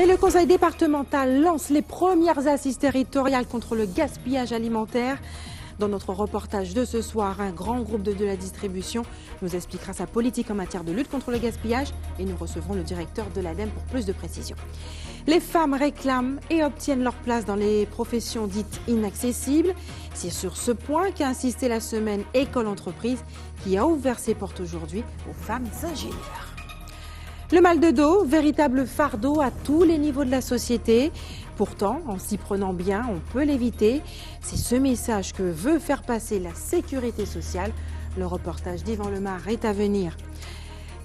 Et le conseil départemental lance les premières assises territoriales contre le gaspillage alimentaire. Dans notre reportage de ce soir, un grand groupe de la distribution nous expliquera sa politique en matière de lutte contre le gaspillage et nous recevrons le directeur de l'ADEME pour plus de précisions. Les femmes réclament et obtiennent leur place dans les professions dites inaccessibles. C'est sur ce point qu'a insisté la semaine École-Entreprise qui a ouvert ses portes aujourd'hui aux femmes ingénieurs. Le mal de dos, véritable fardeau à tous les niveaux de la société. Pourtant, en s'y prenant bien, on peut l'éviter. C'est ce message que veut faire passer la sécurité sociale. Le reportage d'Yvan Lemar est à venir.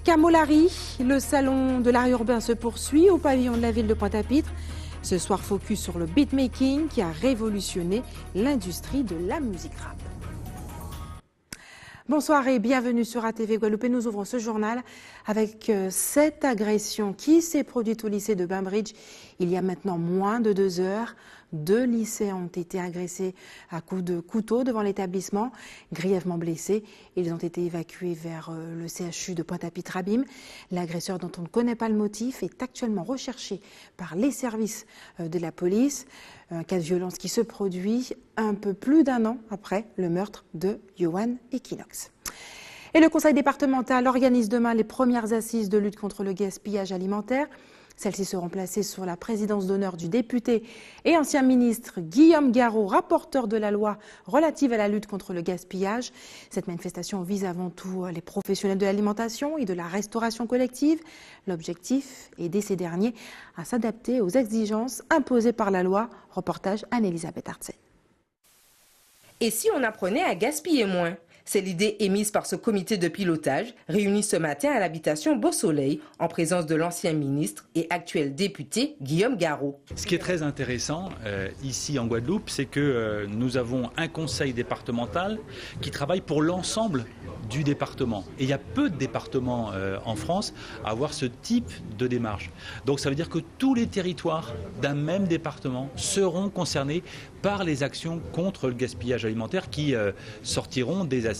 Camolari, le salon de l'art urbain se poursuit au pavillon de la ville de Pointe-à-Pitre. Ce soir, focus sur le beatmaking qui a révolutionné l'industrie de la musique rap. Bonsoir et bienvenue sur ATV Guadeloupe. Nous ouvrons ce journal avec cette agression qui s'est produite au lycée de Bainbridge il y a maintenant moins de 2 heures. 2 lycéens ont été agressés à coups de couteau devant l'établissement, grièvement blessés. Ils ont été évacués vers le CHU de Pointe-à-Pitre-Abîme. L'agresseur, dont on ne connaît pas le motif, est actuellement recherché par les services de la police. Un cas de violence qui se produit un peu plus d'1 an après le meurtre de Yohan Equinox. Et le conseil départemental organise demain les premières assises de lutte contre le gaspillage alimentaire. Celles-ci seront placées sous la présidence d'honneur du député et ancien ministre Guillaume Garot, rapporteur de la loi relative à la lutte contre le gaspillage. Cette manifestation vise avant tout les professionnels de l'alimentation et de la restauration collective. L'objectif est d'aider ces derniers à s'adapter aux exigences imposées par la loi. Reportage Anne-Elisabeth Artset. Et si on apprenait à gaspiller moins ? C'est l'idée émise par ce comité de pilotage réuni ce matin à l'habitation Beau Soleil en présence de l'ancien ministre et actuel député Guillaume Garot. Ce qui est très intéressant ici en Guadeloupe, c'est que nous avons un conseil départemental qui travaille pour l'ensemble du département. Et il y a peu de départements en France à avoir ce type de démarche. Donc ça veut dire que tous les territoires d'un même département seront concernés par les actions contre le gaspillage alimentaire qui sortiront des assises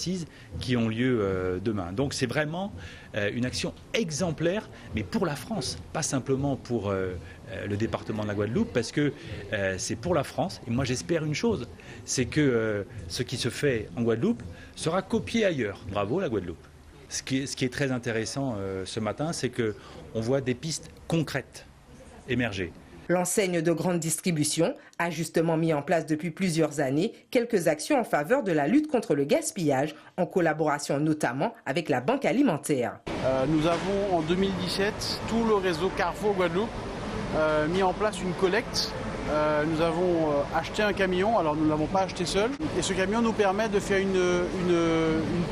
qui ont lieu demain. Donc c'est vraiment une action exemplaire, mais pour la France, pas simplement pour le département de la Guadeloupe, parce que c'est pour la France. Et moi j'espère une chose, c'est que ce qui se fait en Guadeloupe sera copié ailleurs. Bravo la Guadeloupe. Ce qui est très intéressant ce matin, c'est qu'on voit des pistes concrètes émerger. L'enseigne de grande distribution a justement mis en place depuis plusieurs années quelques actions en faveur de la lutte contre le gaspillage, en collaboration notamment avec la Banque alimentaire. Nous avons en 2017, tout le réseau Carrefour Guadeloupe mis en place une collecte. Nous avons acheté un camion, alors nous ne l'avons pas acheté seul. Et ce camion nous permet de faire une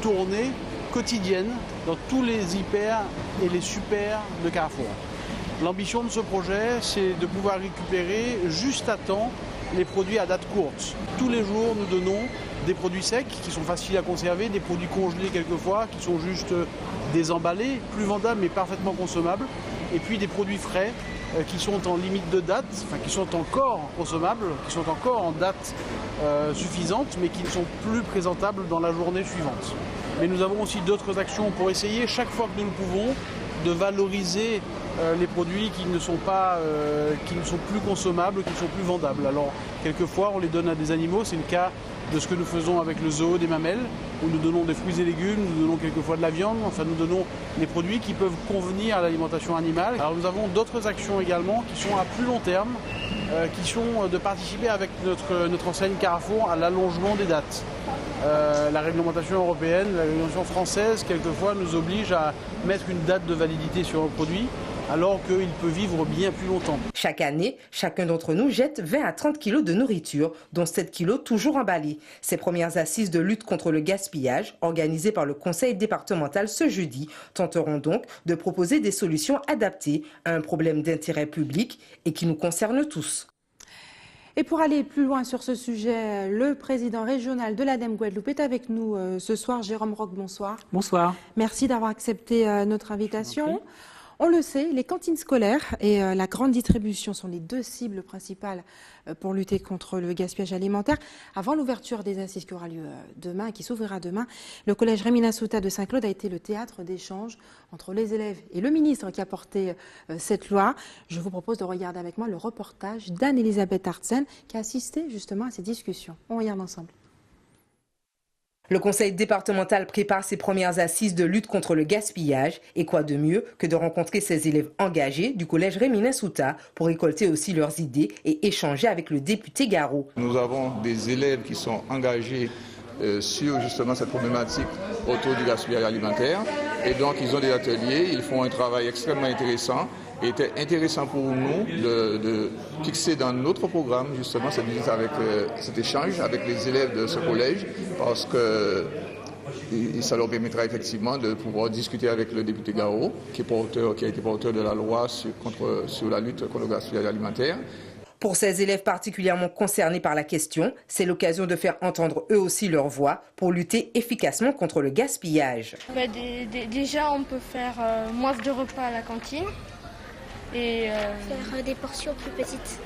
tournée quotidienne dans tous les hyper et les super de Carrefour. L'ambition de ce projet, c'est de pouvoir récupérer juste à temps les produits à date courte. Tous les jours, nous donnons des produits secs qui sont faciles à conserver, des produits congelés quelquefois, qui sont juste désemballés, plus vendables mais parfaitement consommables, et puis des produits frais qui sont en limite de date, enfin qui sont encore consommables, qui sont encore en date suffisante, mais qui ne sont plus présentables dans la journée suivante. Mais nous avons aussi d'autres actions pour essayer, chaque fois que nous le pouvons, de valoriser les produits qui ne sont plus consommables, qui ne sont plus vendables. Alors, quelquefois, on les donne à des animaux. C'est le cas de ce que nous faisons avec le zoo des mamelles, où nous donnons des fruits et légumes, nous donnons quelquefois de la viande. Enfin, nous donnons des produits qui peuvent convenir à l'alimentation animale. Alors, nous avons d'autres actions également qui sont à plus long terme, qui sont de participer avec notre enseigne Carrefour à l'allongement des dates. La réglementation européenne, la réglementation française, quelquefois, nous oblige à mettre une date de validité sur un produit, alors qu'il peut vivre bien plus longtemps. Chaque année, chacun d'entre nous jette 20 à 30 kilos de nourriture, dont 7 kilos toujours emballés. Ces premières assises de lutte contre le gaspillage, organisées par le conseil départemental ce jeudi, tenteront donc de proposer des solutions adaptées à un problème d'intérêt public et qui nous concerne tous. Et pour aller plus loin sur ce sujet, le président régional de l'ADEME Guadeloupe est avec nous ce soir. Jérôme Roch, bonsoir. Bonsoir. Merci d'avoir accepté notre invitation. On le sait, les cantines scolaires et la grande distribution sont les deux cibles principales pour lutter contre le gaspillage alimentaire. Avant l'ouverture des assises qui aura lieu demain, qui s'ouvrira demain, le collège Rémy Nassouta de Saint-Claude a été le théâtre d'échanges entre les élèves et le ministre qui a porté cette loi. Je vous propose de regarder avec moi le reportage d'Anne-Elisabeth Artsen qui a assisté justement à ces discussions. On regarde ensemble. Le conseil départemental prépare ses premières assises de lutte contre le gaspillage. Et quoi de mieux que de rencontrer ces élèves engagés du collège Rémy Nassouta pour récolter aussi leurs idées et échanger avec le député Garot. Nous avons des élèves qui sont engagés sur justement cette problématique autour du gaspillage alimentaire. Et donc ils ont des ateliers, ils font un travail extrêmement intéressant. Il était intéressant pour nous de fixer dans notre programme justement cette visite avec cet échange avec les élèves de ce collège parce que ça leur permettra effectivement de pouvoir discuter avec le député Garot qui a été porteur de la loi sur la lutte contre le gaspillage alimentaire. Pour ces élèves particulièrement concernés par la question, c'est l'occasion de faire entendre eux aussi leur voix pour lutter efficacement contre le gaspillage. Déjà, on peut faire moins de repas à la cantine. Et faire des portions plus petites.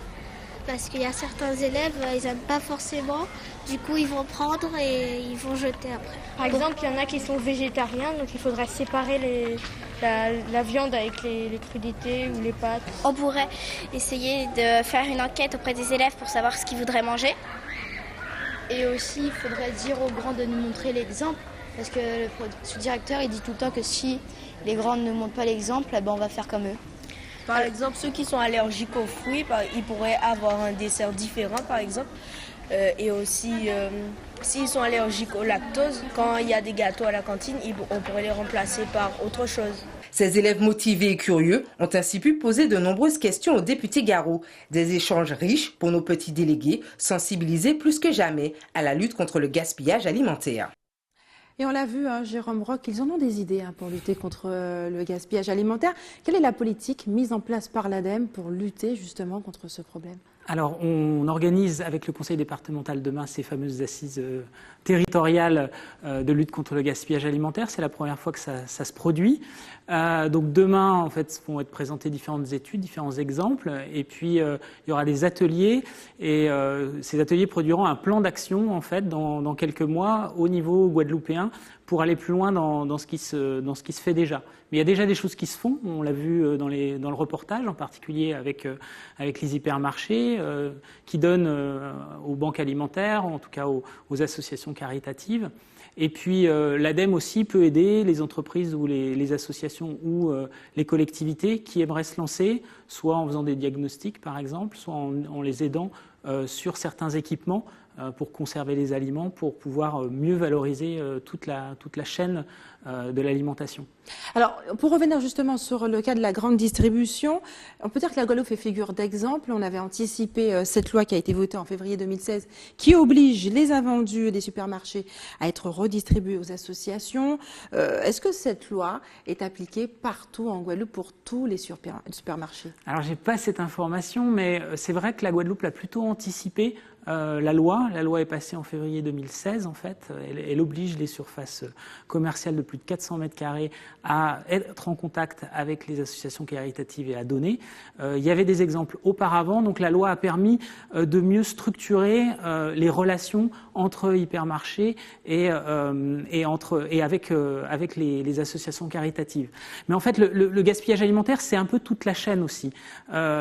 Parce qu'il y a certains élèves, ils n'aiment pas forcément. Du coup, ils vont prendre et ils vont jeter après. Par exemple, il y en a qui sont végétariens, donc il faudrait séparer la viande avec les crudités ou les pâtes. On pourrait essayer de faire une enquête auprès des élèves pour savoir ce qu'ils voudraient manger. Et aussi, il faudrait dire aux grands de nous montrer l'exemple. Parce que le directeur, il dit tout le temps que si les grands ne montrent pas l'exemple, on va faire comme eux. Par exemple, ceux qui sont allergiques aux fruits, ils pourraient avoir un dessert différent, par exemple. Et aussi, s'ils sont allergiques au lactose, quand il y a des gâteaux à la cantine, on pourrait les remplacer par autre chose. Ces élèves motivés et curieux ont ainsi pu poser de nombreuses questions au député Garot. Des échanges riches pour nos petits délégués, sensibilisés plus que jamais à la lutte contre le gaspillage alimentaire. Et on l'a vu, Jérôme Roch, ils en ont des idées pour lutter contre le gaspillage alimentaire. Quelle est la politique mise en place par l'ADEME pour lutter justement contre ce problème ? Alors, on organise avec le conseil départemental demain ces fameuses assises territoriales de lutte contre le gaspillage alimentaire. C'est la première fois que ça se produit. Donc demain, en fait, vont être présentées différentes études, différents exemples. Et puis, il y aura des ateliers. Et ces ateliers produiront un plan d'action, en fait, dans quelques mois au niveau guadeloupéen pour aller plus loin dans ce qui se fait déjà. Mais il y a déjà des choses qui se font. On l'a vu dans le reportage, en particulier avec les hypermarchés, qui donnent aux banques alimentaires, en tout cas aux associations caritatives. Et puis l'ADEME aussi peut aider les entreprises ou les associations ou les collectivités qui aimeraient se lancer, soit en faisant des diagnostics par exemple, soit en les aidant sur certains équipements pour conserver les aliments, pour pouvoir mieux valoriser toute la chaîne de l'alimentation. Alors, pour revenir justement sur le cas de la grande distribution, on peut dire que la Guadeloupe fait figure d'exemple. On avait anticipé cette loi qui a été votée en février 2016 qui oblige les invendus des supermarchés à être redistribués aux associations. Est-ce que cette loi est appliquée partout en Guadeloupe pour tous les supermarchés ? Alors, j'ai pas cette information, mais c'est vrai que la Guadeloupe l'a plutôt anticipé. La loi est passée en février 2016 en fait. Elle oblige les surfaces commerciales de plus de 400 mètres carrés à être en contact avec les associations caritatives et à donner. Il y avait des exemples auparavant, donc la loi a permis de mieux structurer les relations entre hypermarchés et avec les associations caritatives. Mais en fait, le gaspillage alimentaire, c'est un peu toute la chaîne aussi.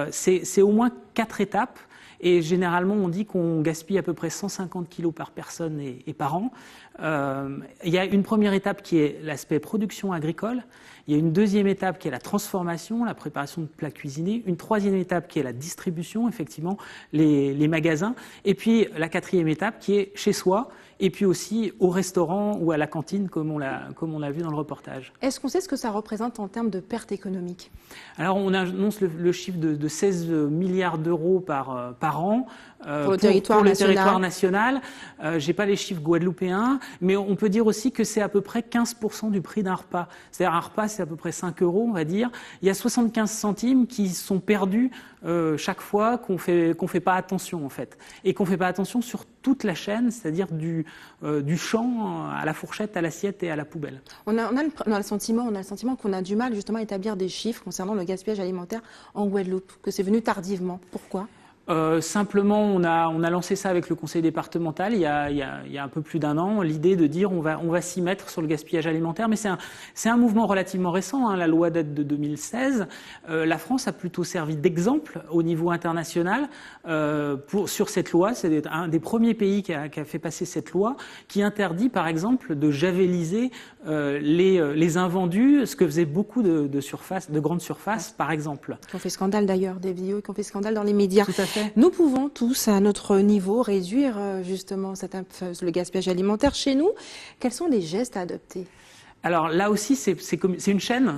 C'est au moins 4 étapes. Et généralement, on dit qu'on gaspille à peu près 150 kilos par personne et par an. Il y a une première étape qui est l'aspect production agricole. Il y a une deuxième étape qui est la transformation, la préparation de plats cuisinés. Une troisième étape qui est la distribution, effectivement, les magasins. Et puis la quatrième étape qui est chez soi. Et puis aussi au restaurant ou à la cantine, comme on l'a vu dans le reportage. Est-ce qu'on sait ce que ça représente en termes de pertes économiques ? Alors, on annonce le chiffre de 16 milliards d'euros par an. pour le territoire national. J'ai pas les chiffres guadeloupéens, mais on peut dire aussi que c'est à peu près 15% du prix d'un repas. C'est-à-dire un repas, c'est à peu près 5 €, on va dire. Il y a 75 centimes qui sont perdus chaque fois qu'on fait pas attention en fait, et qu'on fait pas attention sur toute la chaîne, c'est-à-dire du champ à la fourchette, à l'assiette et à la poubelle. On a le sentiment qu'on a du mal justement à établir des chiffres concernant le gaspillage alimentaire en Guadeloupe, que c'est venu tardivement. Pourquoi ? Simplement, on a lancé ça avec le conseil départemental il y a un peu plus d'un an, l'idée de dire on va s'y mettre sur le gaspillage alimentaire, mais c'est un mouvement relativement récent, hein, la loi date de 2016. La France a plutôt servi d'exemple au niveau international sur cette loi. C'est un des premiers pays qui a fait passer cette loi, qui interdit par exemple de javeliser les invendus, ce que faisaient beaucoup de grandes surfaces par exemple. Qui ont fait scandale d'ailleurs, des vidéos qui ont fait scandale dans les médias. Tout à fait. Nous pouvons tous, à notre niveau, réduire justement le gaspillage alimentaire chez nous. Quels sont les gestes à adopter ? Alors là aussi, c'est une chaîne.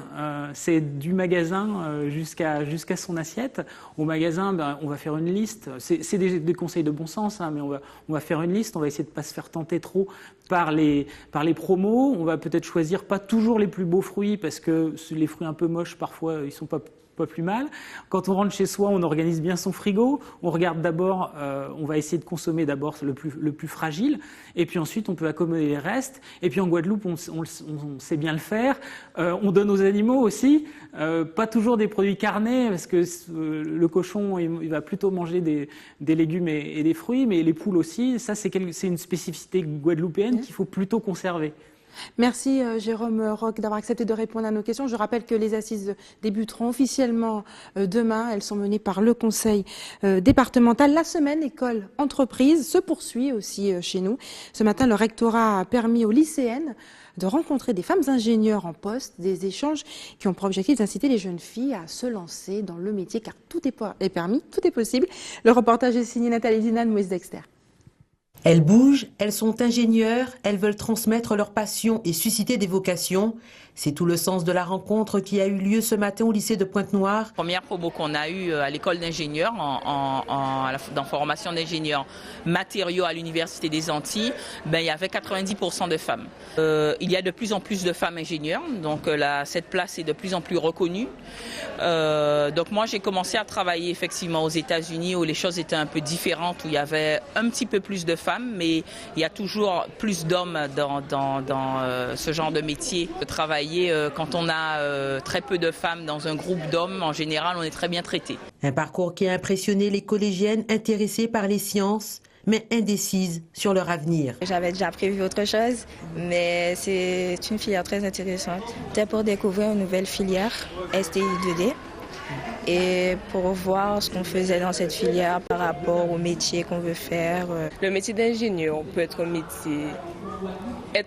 C'est du magasin jusqu'à son assiette. Au magasin, on va faire une liste. C'est des conseils de bon sens, hein, mais on va faire une liste. On va essayer de pas se faire tenter trop par les promos. On va peut-être choisir pas toujours les plus beaux fruits, parce que les fruits un peu moches, parfois, ils sont pas plus mal. Quand on rentre chez soi, on organise bien son frigo. On regarde d'abord, on va essayer de consommer d'abord le plus fragile, et puis ensuite on peut accommoder les restes. Et puis en Guadeloupe, on sait bien le faire. On donne aux animaux aussi, pas toujours des produits carnés, parce que le cochon il va plutôt manger des légumes et des fruits, mais les poules aussi. Ça c'est une spécificité guadeloupéenne qu'il faut plutôt conserver. Merci Jérôme Roch d'avoir accepté de répondre à nos questions. Je rappelle que les assises débuteront officiellement demain. Elles sont menées par le conseil départemental. La semaine école-entreprise se poursuit aussi chez nous. Ce matin, le rectorat a permis aux lycéennes de rencontrer des femmes ingénieurs en poste, des échanges qui ont pour objectif d'inciter les jeunes filles à se lancer dans le métier, car tout est permis, tout est possible. Le reportage est signé Nathalie Dinan, Moïse Dexter. Elles bougent, elles sont ingénieures, elles veulent transmettre leur passion et susciter des vocations. C'est tout le sens de la rencontre qui a eu lieu ce matin au lycée de Pointe-Noire. Première promo qu'on a eue à l'école d'ingénieurs, dans formation d'ingénieurs matériaux à l'Université des Antilles, il y avait 90% de femmes. Il y a de plus en plus de femmes ingénieurs, donc cette place est de plus en plus reconnue. Donc moi j'ai commencé à travailler effectivement aux États-Unis où les choses étaient un peu différentes, où il y avait un petit peu plus de femmes, mais il y a toujours plus d'hommes dans ce genre de métier. Travailler quand on a très peu de femmes dans un groupe d'hommes, en général, on est très bien traité. Un parcours qui a impressionné les collégiennes intéressées par les sciences, mais indécises sur leur avenir. J'avais déjà prévu autre chose, mais c'est une filière très intéressante. C'était pour découvrir une nouvelle filière, STI 2D, et pour voir ce qu'on faisait dans cette filière par rapport au métier qu'on veut faire. Le métier d'ingénieur peut être un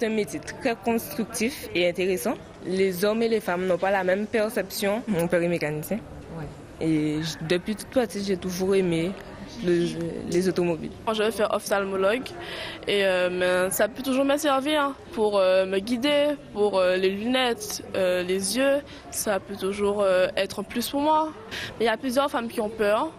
métier très constructif et intéressant. Les hommes et les femmes n'ont pas la même perception. Mon père est mécanicien. Ouais. Et depuis toute petite, j'ai toujours aimé les automobiles. Je vais faire ophtalmologue et ça peut toujours me servir pour me guider, pour les lunettes, les yeux. Ça peut toujours être un plus pour moi. Mais il y a plusieurs femmes qui ont peur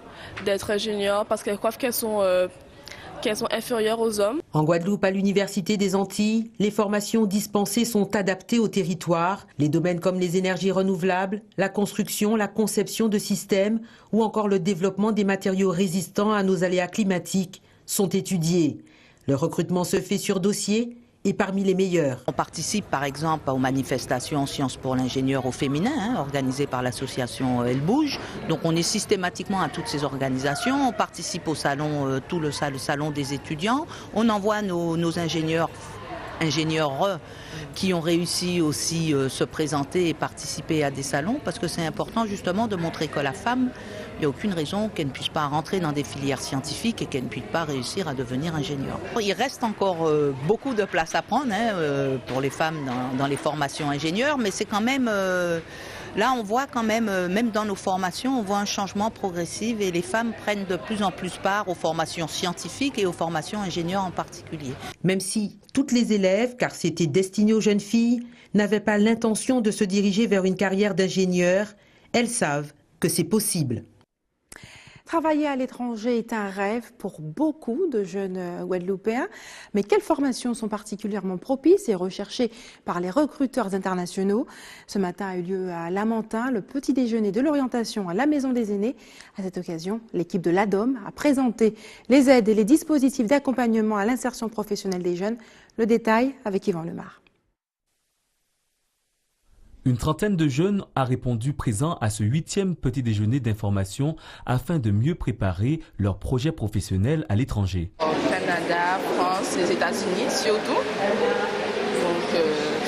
d'être ingénieures parce qu'elles croient qu'elles sont inférieures aux hommes. En Guadeloupe, à l'Université des Antilles, les formations dispensées sont adaptées au territoire. Les domaines comme les énergies renouvelables, la construction, la conception de systèmes ou encore le développement des matériaux résistants à nos aléas climatiques sont étudiés. Le recrutement se fait sur dossier et parmi les meilleurs. On participe par exemple aux manifestations Sciences pour l'ingénieur au féminin, organisées par l'association Elle Bouge. Donc on est systématiquement à toutes ces organisations. On participe au salon, le salon des étudiants. On envoie nos ingénieurs qui ont réussi aussi se présenter et participer à des salons, parce que c'est important justement de montrer que la femme, il n'y a aucune raison qu'elle ne puisse pas rentrer dans des filières scientifiques et qu'elle ne puisse pas réussir à devenir ingénieure. Il reste encore beaucoup de place à prendre pour les femmes dans les formations ingénieurs, mais c'est quand même... Là, on voit quand même dans nos formations, on voit un changement progressif et les femmes prennent de plus en plus part aux formations scientifiques et aux formations ingénieurs en particulier. Même si toutes les élèves, car c'était destiné aux jeunes filles, n'avaient pas l'intention de se diriger vers une carrière d'ingénieur, elles savent que c'est possible. Travailler à l'étranger est un rêve pour beaucoup de jeunes Guadeloupéens. Mais quelles formations sont particulièrement propices et recherchées par les recruteurs internationaux? Ce matin a eu lieu à Lamentin le petit déjeuner de l'orientation à la Maison des Aînés. À cette occasion, l'équipe de l'ADOM a présenté les aides et les dispositifs d'accompagnement à l'insertion professionnelle des jeunes. Le détail avec Yvan Lemar. Une trentaine de jeunes a répondu présent à ce 8e petit déjeuner d'information afin de mieux préparer leur projet professionnel à l'étranger. Canada, France, les États-Unis surtout. Donc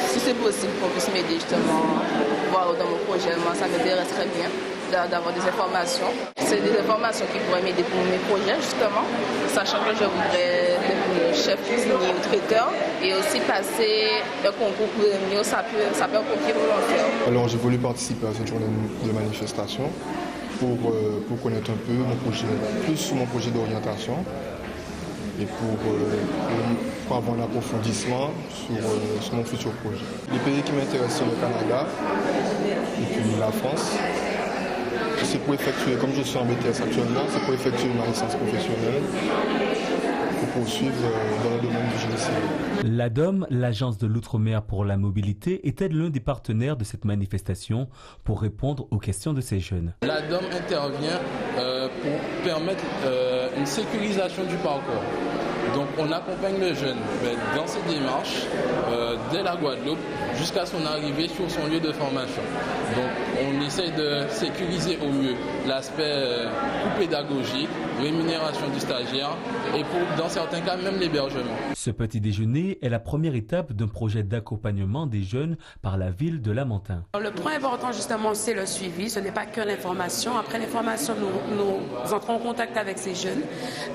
si c'est possible qu'on puisse m'aider justement, voir dans mon projet, moi ça m'intéresse très bien d'avoir des informations. C'est des informations qui pourraient m'aider pour mes projets justement, sachant que je voudrais devenir chef cuisinier ou traiteur et aussi passer le concours pour devenir sapeur-pompier volontaire. Alors j'ai voulu participer à cette journée de manifestation pour connaître un peu mon projet, plus sur mon projet d'orientation et pour avoir un approfondissement sur mon futur projet. Les pays qui m'intéressent sont le Canada et puis la France. C'est pour effectuer, comme je suis en BTS actuellement, c'est pour effectuer ma licence professionnelle pour poursuivre dans le domaine du génie civil. L'ADOM, l'Agence de l'Outre-mer pour la mobilité, était l'un des partenaires de cette manifestation pour répondre aux questions de ces jeunes. L'ADOM intervient pour permettre une sécurisation du parcours. Donc on accompagne le jeune dans ses démarches dès la Guadeloupe jusqu'à son arrivée sur son lieu de formation. Donc on essaye de sécuriser au mieux l'aspect pédagogique, rémunération du stagiaire et dans certains cas même l'hébergement. Ce petit déjeuner est la première étape d'un projet d'accompagnement des jeunes par la ville de Lamentin. Le point important justement c'est le suivi, ce n'est pas que l'information. Après l'information, nous entrons en contact avec ces jeunes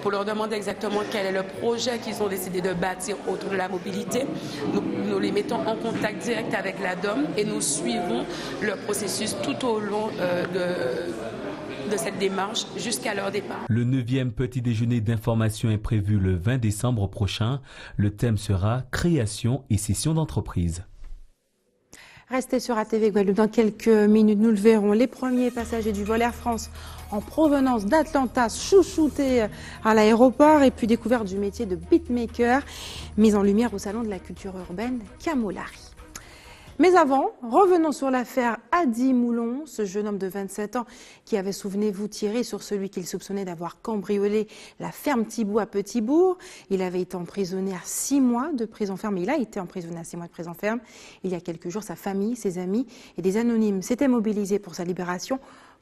pour leur demander exactement quel est le projet qu'ils ont décidé de bâtir autour de la mobilité. Nous les mettons en contact direct avec l'ADOM et nous suivons le processus tout au long de cette démarche jusqu'à leur départ. Le 9e petit déjeuner d'information est prévu le 20 décembre prochain. Le thème sera création et cession d'entreprise. Restez sur ATV Guadeloupe. Dans quelques minutes, nous le verrons. Les premiers passagers du vol Air France en provenance d'Atlanta, chouchoutés à l'aéroport, et puis découverte du métier de beatmaker, mise en lumière au Salon de la culture urbaine Camolari. Mais avant, revenons sur l'affaire Adi Moulon, ce jeune homme de 27 ans qui avait, souvenez-vous, tiré sur celui qu'il soupçonnait d'avoir cambriolé la ferme Thibault à Petit-Bourg. Il avait été emprisonné à 6 mois de prison ferme. Il a été emprisonné à 6 mois de prison ferme. Il y a quelques jours, sa famille, ses amis et des anonymes s'étaient mobilisés pour sa libération.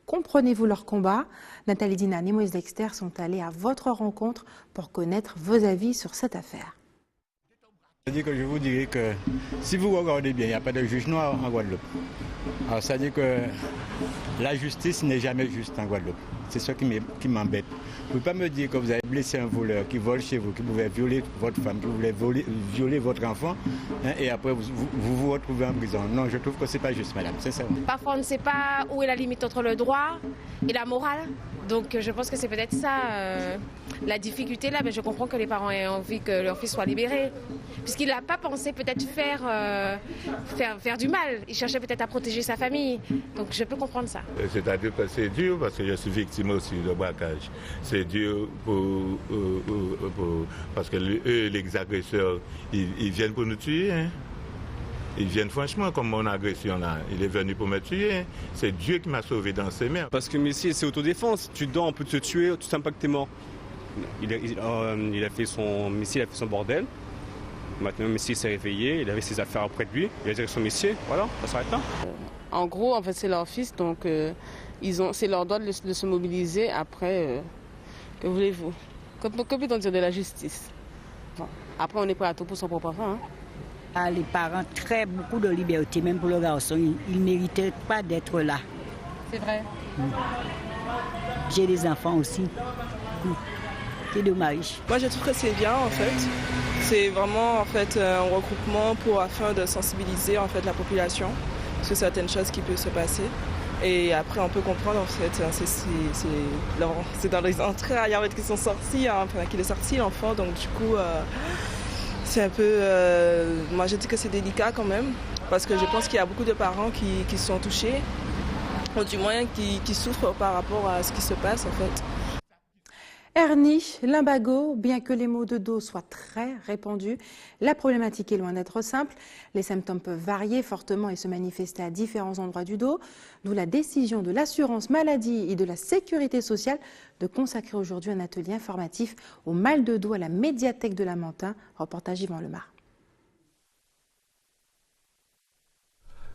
Comprenez-vous leur combat? Nathalie Dinan et Moïse Dexter sont allés à votre rencontre pour connaître vos avis sur cette affaire. C'est-à-dire que je vous dirais que si vous regardez bien, il n'y a pas de juge noir en Guadeloupe. Alors c'est-à-dire que la justice n'est jamais juste en Guadeloupe. C'est ça qui m'embête. Vous ne pouvez pas me dire que vous avez blessé un voleur qui vole chez vous, qui pouvait violer votre femme, qui voulait violer votre enfant, hein, et après vous retrouvez en prison. Non, je trouve que ce n'est pas juste, madame, sincèrement. Parfois, on ne sait pas où est la limite entre le droit et la morale. Donc je pense que c'est peut-être ça la difficulté là, mais je comprends que les parents aient envie que leur fils soit libéré. Puisqu'il n'a pas pensé peut-être faire du mal, il cherchait peut-être à protéger sa famille. Donc je peux comprendre ça. C'est-à-dire que c'est dur parce que je suis victime aussi de braquage. C'est dur parce que les agresseurs, ils viennent pour nous tuer. Hein. Ils viennent franchement comme mon agression là. Il est venu pour me tuer. C'est Dieu qui m'a sauvé dans ses mains. Parce que Messi, c'est autodéfense. Tu dors, on peut te tuer, tout simplement que t'es mort. Messi, il a fait son bordel. Maintenant, Messi s'est réveillé. Il avait ses affaires auprès de lui. Il a dit son Messi. Voilà, ça s'arrête là. En gros, en fait, c'est leur fils, donc c'est leur droit de se mobiliser. Après, que voulez-vous? Que peut-on dire de la justice? Bon. Après, on est prêt à tout pour son propre enfant. Hein. Les parents très beaucoup de liberté, même pour le garçon. Il ne méritait pas d'être là. C'est vrai. J'ai des enfants aussi. C'est dommage. Moi, je trouve que c'est bien, en fait. C'est vraiment, en fait, un regroupement afin de sensibiliser, en fait, la population sur certaines choses qui peuvent se passer. Et après, on peut comprendre, en fait, c'est dans les entrailles, en fait, qui sont sortis, hein, enfin, qu'il est sorti, l'enfant. Donc, du coup... c'est un peu... moi, je dis que c'est délicat quand même, parce que je pense qu'il y a beaucoup de parents qui sont touchés, ou du moins qui souffrent par rapport à ce qui se passe, en fait. Hernie, lumbago, bien que les maux de dos soient très répandus, la problématique est loin d'être simple. Les symptômes peuvent varier fortement et se manifester à différents endroits du dos, d'où la décision de l'assurance maladie et de la sécurité sociale de consacrer aujourd'hui un atelier informatif au mal de dos à la médiathèque de Lamentin. Reportage Yvan Lemar.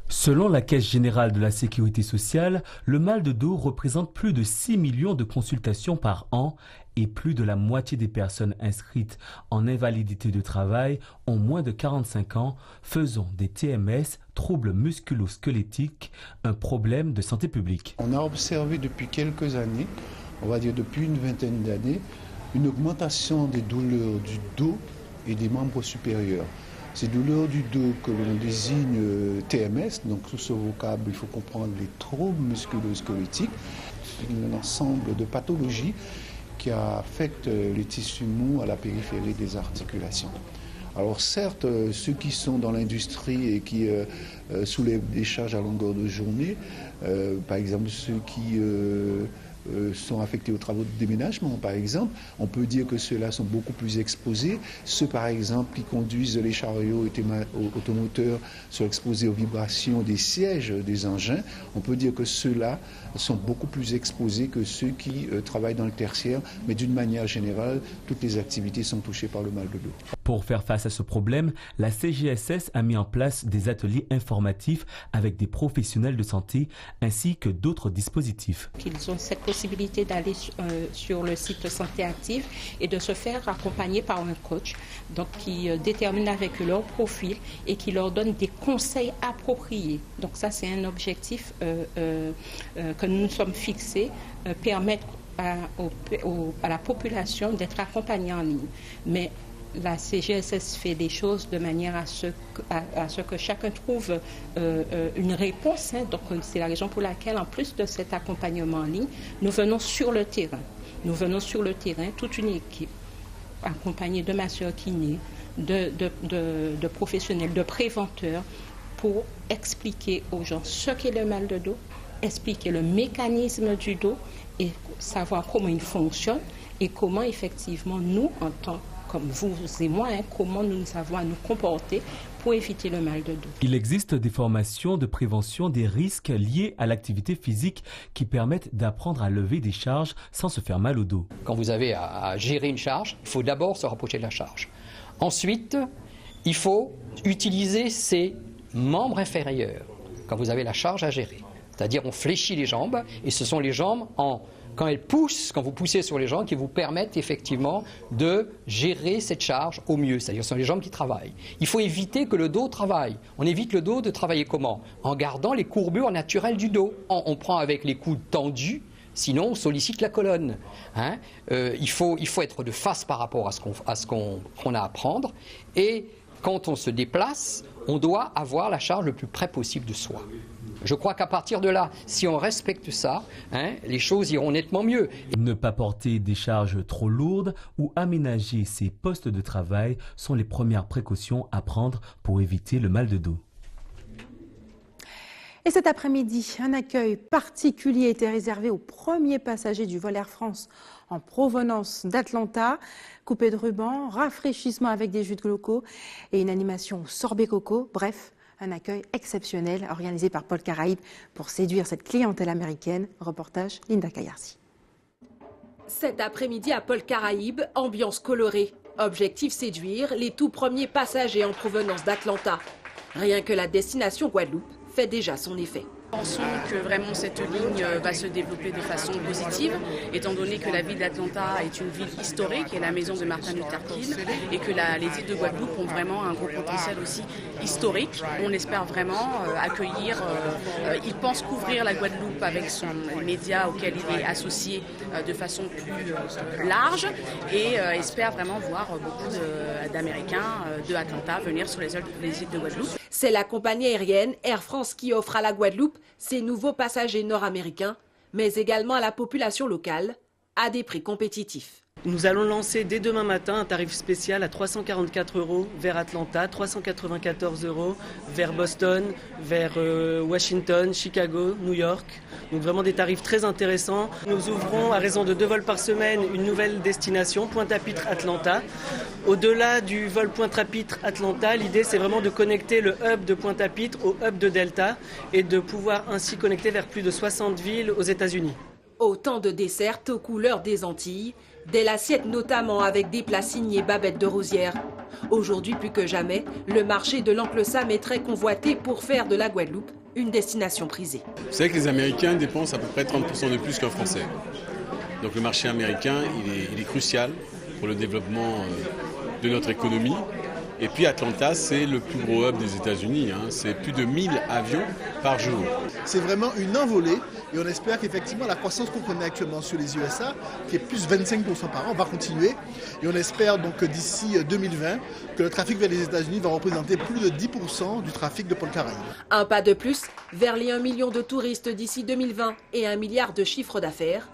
Selon la Caisse générale de la sécurité sociale, le mal de dos représente plus de 6 millions de consultations par an et plus de la moitié des personnes inscrites en invalidité de travail ont moins de 45 ans, faisant des TMS, troubles musculo-squelettiques, un problème de santé publique. On a observé depuis quelques années, on va dire depuis une vingtaine d'années, une augmentation des douleurs du dos et des membres supérieurs. Ces douleurs du dos que l'on désigne TMS, donc sous ce vocable, il faut comprendre les troubles musculo-squelettiques, un ensemble de pathologies qui affectent les tissus mous à la périphérie des articulations. Alors certes, ceux qui sont dans l'industrie et qui soulèvent des charges à longueur de journée, par exemple ceux qui sont affectés aux travaux de déménagement, par exemple, on peut dire que ceux-là sont beaucoup plus exposés. Ceux, par exemple, qui conduisent les chariots automoteurs sont exposés aux vibrations des sièges des engins. On peut dire que ceux-là sont beaucoup plus exposés que ceux qui travaillent dans le tertiaire, mais d'une manière générale, toutes les activités sont touchées par le mal de dos. Pour faire face à ce problème, la CGSS a mis en place des ateliers informatifs avec des professionnels de santé ainsi que d'autres dispositifs. Qu'ils ont cette possibilité d'aller sur le site Santé Active et de se faire accompagner par un coach donc, qui détermine avec eux leur profil et qui leur donne des conseils appropriés. Donc ça, c'est un objectif que nous nous sommes fixés, permettre à la population d'être accompagnée en ligne. Mais la CGSS fait des choses de manière à ce que chacun trouve une réponse. Donc c'est la raison pour laquelle, en plus de cet accompagnement en ligne, nous venons sur le terrain. Nous venons sur le terrain, toute une équipe, accompagnée de masseurs kinés, de professionnels, de préventeurs, pour expliquer aux gens ce qu'est le mal de dos, expliquer le mécanisme du dos et savoir comment il fonctionne et comment effectivement nous, en tant comme vous et moi, comment nous avons à nous comporter pour éviter le mal de dos. Il existe des formations de prévention des risques liés à l'activité physique qui permettent d'apprendre à lever des charges sans se faire mal au dos. Quand vous avez à gérer une charge, il faut d'abord se rapprocher de la charge. Ensuite, il faut utiliser ses membres inférieurs quand vous avez la charge à gérer. C'est-à-dire on fléchit les jambes et ce sont les jambes quand elles poussent, quand vous poussez sur les jambes, qui vous permettent effectivement de gérer cette charge au mieux. C'est-à-dire ce sont les jambes qui travaillent. Il faut éviter que le dos travaille. On évite le dos de travailler comment? En gardant les courbures naturelles du dos. On prend avec les coudes tendus, sinon on sollicite la colonne. Il faut être de face par rapport à ce qu'on a à prendre. Et quand on se déplace, on doit avoir la charge le plus près possible de soi. Je crois qu'à partir de là, si on respecte ça, les choses iront nettement mieux. Ne pas porter des charges trop lourdes ou aménager ses postes de travail sont les premières précautions à prendre pour éviter le mal de dos. Et cet après-midi, un accueil particulier était réservé aux premiers passagers du vol Air France en provenance d'Atlanta. Coupé de ruban, rafraîchissement avec des jus de locaux et une animation au sorbet coco. Bref, un accueil exceptionnel organisé par Pôle Caraïbes pour séduire cette clientèle américaine. Reportage Linda Kayarsi. Cet après-midi à Pôle Caraïbes, ambiance colorée. Objectif séduire les tout premiers passagers en provenance d'Atlanta. Rien que la destination Guadeloupe fait déjà son effet. Nous pensons que vraiment cette ligne va se développer de façon positive, étant donné que la ville d'Atlanta est une ville historique et la maison de Martin Luther King, et que les îles de Guadeloupe ont vraiment un gros potentiel aussi historique. On espère vraiment accueillir, il pense couvrir la Guadeloupe avec son média auquel il est associé de façon plus large, et espère vraiment voir beaucoup d'Américains de Atlanta venir sur les îles de Guadeloupe. C'est la compagnie aérienne Air France qui offre à la Guadeloupe ses nouveaux passagers nord-américains, mais également à la population locale, à des prix compétitifs. Nous allons lancer dès demain matin un tarif spécial à 344 € vers Atlanta, 394 € vers Boston, vers Washington, Chicago, New York. Donc vraiment des tarifs très intéressants. Nous ouvrons à raison de 2 vols par semaine une nouvelle destination, Pointe-à-Pitre Atlanta. Au-delà du vol Pointe-à-Pitre Atlanta, l'idée c'est vraiment de connecter le hub de Pointe-à-Pitre au hub de Delta et de pouvoir ainsi connecter vers plus de 60 villes aux États-Unis. Autant de desserts aux couleurs des Antilles, dès l'assiette notamment avec des plats signés Babette de Rosière. Aujourd'hui plus que jamais, le marché de l'Oncle Sam est très convoité pour faire de la Guadeloupe une destination prisée. Vous savez que les Américains dépensent à peu près 30% de plus qu'un Français. Donc le marché américain, il est crucial pour le développement de notre économie. Et puis Atlanta, c'est le plus gros hub des États-Unis. C'est plus de 1000 avions par jour. C'est vraiment une envolée et on espère qu'effectivement la croissance qu'on connaît actuellement sur les USA, qui est plus 25% par an, va continuer. Et on espère donc que d'ici 2020, que le trafic vers les États-Unis va représenter plus de 10% du trafic de Pôle Caraïbes. Un pas de plus vers les 1 million de touristes d'ici 2020 et 1 milliard de chiffre d'affaires,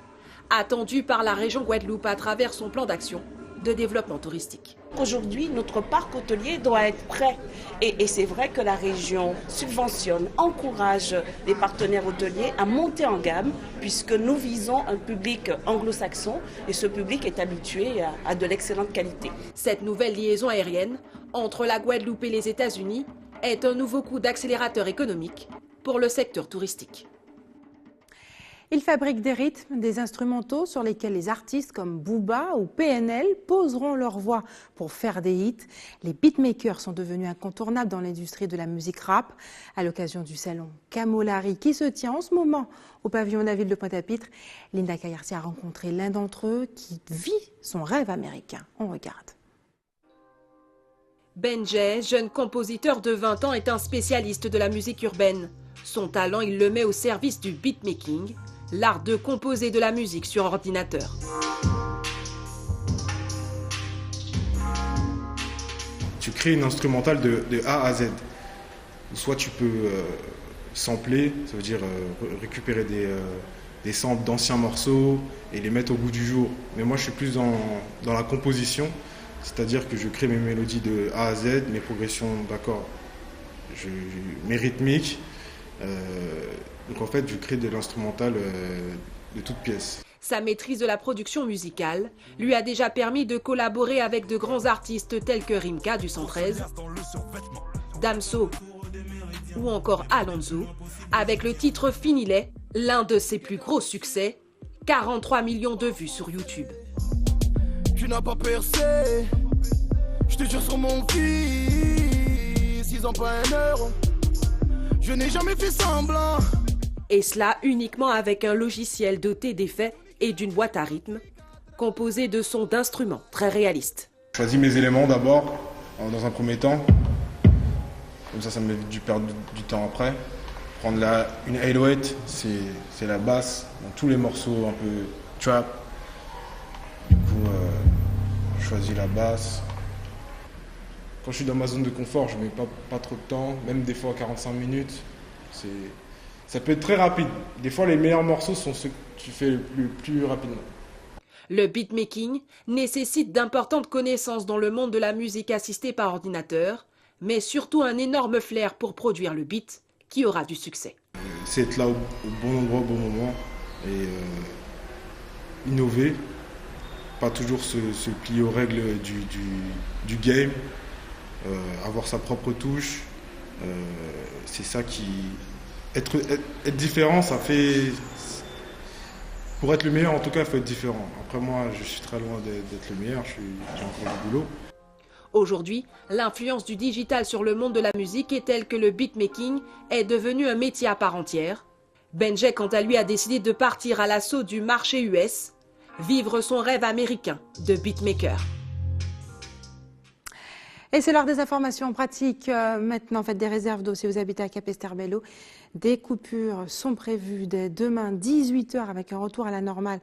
attendu par la région Guadeloupe à travers son plan d'action de développement touristique. Aujourd'hui, notre parc hôtelier doit être prêt. Et c'est vrai que la région subventionne, encourage les partenaires hôteliers à monter en gamme, puisque nous visons un public anglo-saxon et ce public est habitué à de l'excellente qualité. Cette nouvelle liaison aérienne entre la Guadeloupe et les États-Unis est un nouveau coup d'accélérateur économique pour le secteur touristique. Ils fabriquent des rythmes, des instrumentaux sur lesquels les artistes comme Booba ou PNL poseront leur voix pour faire des hits. Les beatmakers sont devenus incontournables dans l'industrie de la musique rap. À l'occasion du salon Camolari qui se tient en ce moment au pavillon de la ville de Pointe-à-Pitre, Linda Kayarsi a rencontré l'un d'entre eux qui vit son rêve américain. On regarde. Benjay, jeune compositeur de 20 ans, est un spécialiste de la musique urbaine. Son talent, il le met au service du beatmaking, l'art de composer de la musique sur ordinateur. Tu crées une instrumentale de A à Z. Soit tu peux sampler, ça veut dire récupérer des samples d'anciens morceaux et les mettre au goût du jour. Mais moi je suis plus dans la composition, c'est-à-dire que je crée mes mélodies de A à Z, mes progressions d'accords, mes rythmiques. Donc en fait, je crée de l'instrumental de toutes pièces. Sa maîtrise de la production musicale lui a déjà permis de collaborer avec de grands artistes tels que Rimka du 113, Damso ou encore Alonso, avec le titre Finilet, l'un de ses plus gros succès, 43 millions de vues sur YouTube. Tu n'as pas percé, je te jure sur mon fils, ils ont pas un euro. Je n'ai jamais fait semblant. Et cela uniquement avec un logiciel doté d'effets et d'une boîte à rythme, composée de sons d'instruments très réalistes. Je choisis mes éléments d'abord, dans un premier temps. Comme ça m'évite de perdre du temps après. Prendre une 808, c'est la basse, dans tous les morceaux un peu trap. Du coup, je choisis la basse. Quand je suis dans ma zone de confort, je ne mets pas trop de temps, même des fois 45 minutes. Ça peut être très rapide. Des fois, les meilleurs morceaux sont ceux que tu fais le plus rapidement. Le beatmaking nécessite d'importantes connaissances dans le monde de la musique assistée par ordinateur, mais surtout un énorme flair pour produire le beat qui aura du succès. C'est être là au bon endroit, au bon moment et innover. Pas toujours se plier aux règles du game. Avoir sa propre touche, c'est ça qui... Être différent, ça fait... Pour être le meilleur, en tout cas, il faut être différent. Après, moi, je suis très loin d'être le meilleur, j'ai encore du boulot. Aujourd'hui, l'influence du digital sur le monde de la musique est telle que le beatmaking est devenu un métier à part entière. Benjay, quant à lui, a décidé de partir à l'assaut du marché US, vivre son rêve américain de beatmaker. Et c'est l'heure des informations pratiques. Maintenant, faites des réserves d'eau si vous habitez à Capesterre-Belle-Eau. Des coupures sont prévues dès demain 18h avec un retour à la normale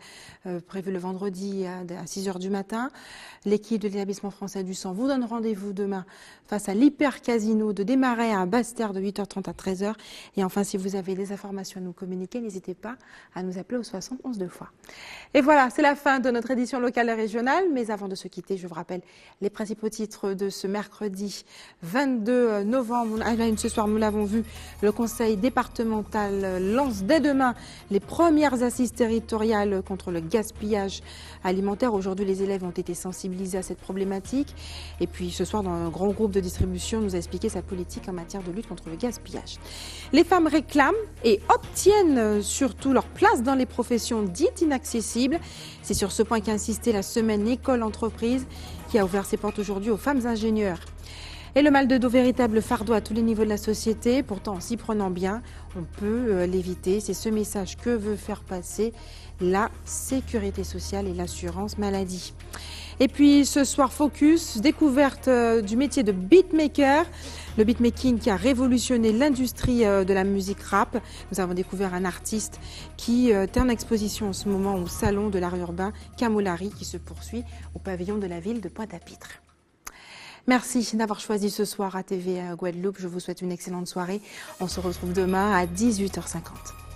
prévu le vendredi à 6h du matin. L'équipe de l'établissement français du sang vous donne rendez-vous demain face à l'Hyper Casino de Desmarais à Basse-Terre de 8h30 à 13h. Et enfin, si vous avez des informations à nous communiquer, n'hésitez pas à nous appeler au 71 2 fois. Et voilà, c'est la fin de notre édition locale et régionale. Mais avant de se quitter, je vous rappelle les principaux titres de ce mercredi 22 novembre. Ce soir, nous l'avons vu, le Conseil départemental lance dès demain les premières assises territoriales contre le gaspillage alimentaire. Aujourd'hui, les élèves ont été sensibilisés à cette problématique. Et puis ce soir, dans un grand groupe de distribution, nous a expliqué sa politique en matière de lutte contre le gaspillage. Les femmes réclament et obtiennent surtout leur place dans les professions dites inaccessibles. C'est sur ce point qu'a insisté la semaine école-entreprise qui a ouvert ses portes aujourd'hui aux femmes ingénieurs. Et le mal de dos, véritable fardeau à tous les niveaux de la société. Pourtant, en s'y prenant bien, on peut l'éviter. C'est ce message que veut faire passer la sécurité sociale et l'assurance maladie. Et puis ce soir, focus, découverte du métier de beatmaker. Le beatmaking qui a révolutionné l'industrie de la musique rap. Nous avons découvert un artiste qui est en exposition en ce moment au salon de l'art urbain Camolari qui se poursuit au pavillon de la ville de Pointe-à-Pitre. Merci d'avoir choisi ce soir ATV Guadeloupe. Je vous souhaite une excellente soirée. On se retrouve demain à 18h50.